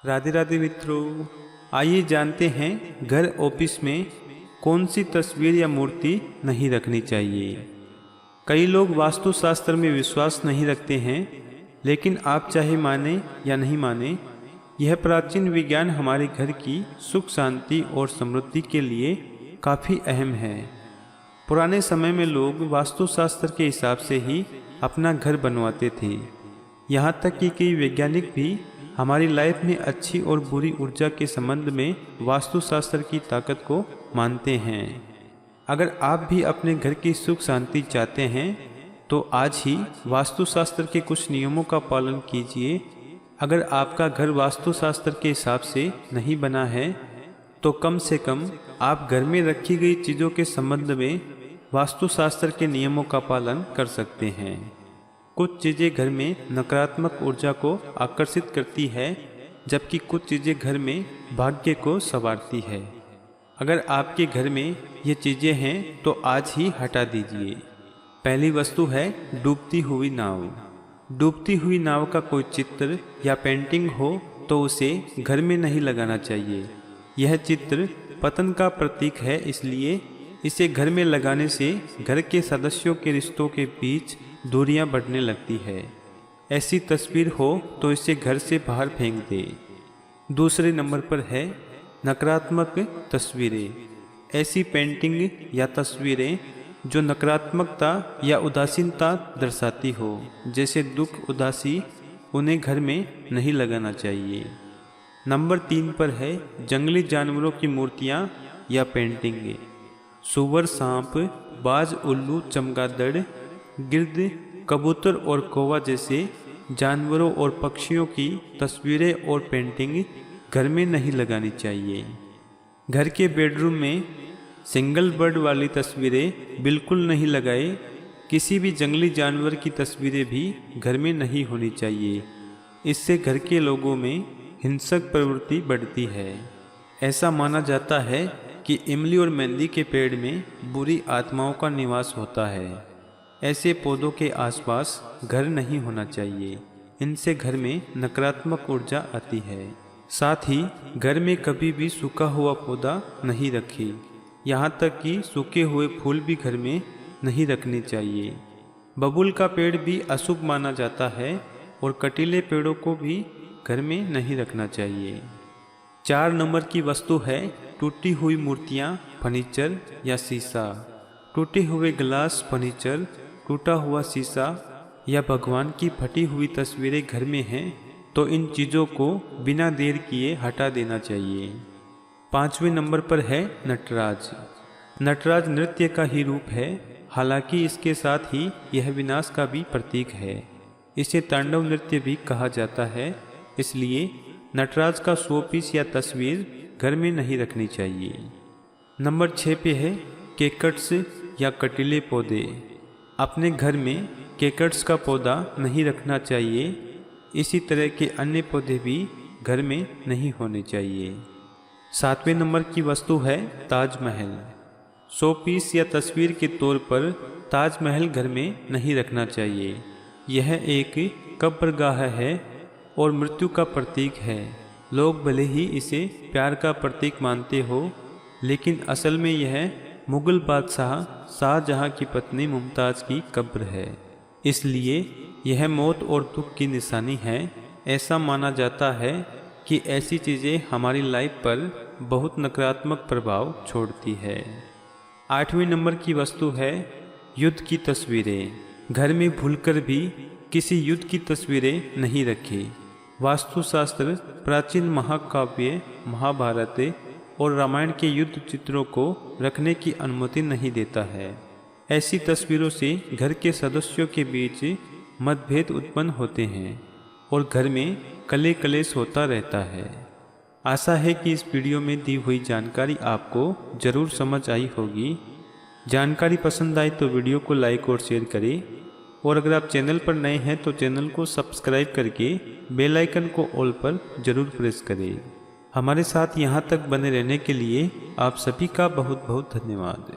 राधे राधे मित्रों, आइए जानते हैं घर ऑफिस में कौन सी तस्वीर या मूर्ति नहीं रखनी चाहिए। कई लोग वास्तुशास्त्र में विश्वास नहीं रखते हैं, लेकिन आप चाहे माने या नहीं माने, यह प्राचीन विज्ञान हमारे घर की सुख शांति और समृद्धि के लिए काफ़ी अहम है। पुराने समय में लोग वास्तुशास्त्र के हिसाब से ही अपना घर बनवाते थे। यहाँ तक कि कई वैज्ञानिक भी हमारी लाइफ में अच्छी और बुरी ऊर्जा के संबंध में वास्तुशास्त्र की ताकत को मानते हैं। अगर आप भी अपने घर की सुख शांति चाहते हैं तो आज ही वास्तुशास्त्र के कुछ नियमों का पालन कीजिए। अगर आपका घर वास्तुशास्त्र के हिसाब से नहीं बना है तो कम से कम आप घर में रखी गई चीज़ों के संबंध में वास्तुशास्त्र के नियमों का पालन कर सकते हैं। कुछ चीज़ें घर में नकारात्मक ऊर्जा को आकर्षित करती है, जबकि कुछ चीज़ें घर में भाग्य को संवारती है। अगर आपके घर में ये चीज़ें हैं तो आज ही हटा दीजिए। पहली वस्तु है डूबती हुई नाव। डूबती हुई नाव का कोई चित्र या पेंटिंग हो तो उसे घर में नहीं लगाना चाहिए। यह चित्र पतन का प्रतीक है, इसलिए इसे घर में लगाने से घर के सदस्यों के रिश्तों के बीच दूरियां बढ़ने लगती है। ऐसी तस्वीर हो तो इसे घर से बाहर फेंक दे। दूसरे नंबर पर है नकारात्मक तस्वीरें। ऐसी पेंटिंग या तस्वीरें जो नकारात्मकता या उदासीनता दर्शाती हो, जैसे दुख, उदासी, उन्हें घर में नहीं लगाना चाहिए। नंबर 3 पर है जंगली जानवरों की मूर्तियां या पेंटिंग। सूअर, सांप, बाज, उल्लू, चमगादड़, गिद्ध, कबूतर और कौवा जैसे जानवरों और पक्षियों की तस्वीरें और पेंटिंग घर में नहीं लगानी चाहिए। घर के बेडरूम में सिंगल बर्ड वाली तस्वीरें बिल्कुल नहीं लगाए। किसी भी जंगली जानवर की तस्वीरें भी घर में नहीं होनी चाहिए। इससे घर के लोगों में हिंसक प्रवृत्ति बढ़ती है। ऐसा माना जाता है कि इमली और मेहंदी के पेड़ में बुरी आत्माओं का निवास होता है। ऐसे पौधों के आसपास घर नहीं होना चाहिए। इनसे घर में नकारात्मक ऊर्जा आती है। साथ ही घर में कभी भी सूखा हुआ पौधा नहीं रखें। यहाँ तक कि सूखे हुए फूल भी घर में नहीं रखने चाहिए। बबूल का पेड़ भी अशुभ माना जाता है और कटीले पेड़ों को भी घर में नहीं रखना चाहिए। 4 नंबर की वस्तु है टूटी हुई मूर्तियाँ, फर्नीचर या शीशा। टूटे हुए गिलास, फर्नीचर, टूटा हुआ शीशा या भगवान की फटी हुई तस्वीरें घर में हैं तो इन चीज़ों को बिना देर किए हटा देना चाहिए। 5वें नंबर पर है नटराज। नटराज नृत्य का ही रूप है, हालांकि इसके साथ ही यह विनाश का भी प्रतीक है। इसे तांडव नृत्य भी कहा जाता है, इसलिए नटराज का शो पीस या तस्वीर घर में नहीं रखनी चाहिए। नंबर 6 पे है केकट्स या कटीले पौधे। अपने घर में केकट्स का पौधा नहीं रखना चाहिए। इसी तरह के अन्य पौधे भी घर में नहीं होने चाहिए। 7वें नंबर की वस्तु है ताजमहल। शो पीस या तस्वीर के तौर पर ताजमहल घर में नहीं रखना चाहिए। यह एक कब्रगाह है और मृत्यु का प्रतीक है। लोग भले ही इसे प्यार का प्रतीक मानते हो, लेकिन असल में यह मुगल बादशाह शाहजहां की पत्नी मुमताज़ की कब्र है, इसलिए यह मौत और दुख की निशानी है। ऐसा माना जाता है कि ऐसी चीज़ें हमारी लाइफ पर बहुत नकारात्मक प्रभाव छोड़ती है। 8वें नंबर की वस्तु है युद्ध की तस्वीरें। घर में भूलकर भी किसी युद्ध की तस्वीरें नहीं रखें। वास्तुशास्त्र प्राचीन महाकाव्य, महाभारत और रामायण के युद्ध चित्रों को रखने की अनुमति नहीं देता है। ऐसी तस्वीरों से घर के सदस्यों के बीच मतभेद उत्पन्न होते हैं और घर में कले कलेश होता रहता है। आशा है कि इस वीडियो में दी हुई जानकारी आपको ज़रूर समझ आई होगी। जानकारी पसंद आई तो वीडियो को लाइक और शेयर करें, और अगर आप चैनल पर नए हैं तो चैनल को सब्सक्राइब करके बेल आइकन को ऑल पर ज़रूर प्रेस करें। हमारे साथ यहाँ तक बने रहने के लिए आप सभी का बहुत बहुत धन्यवाद।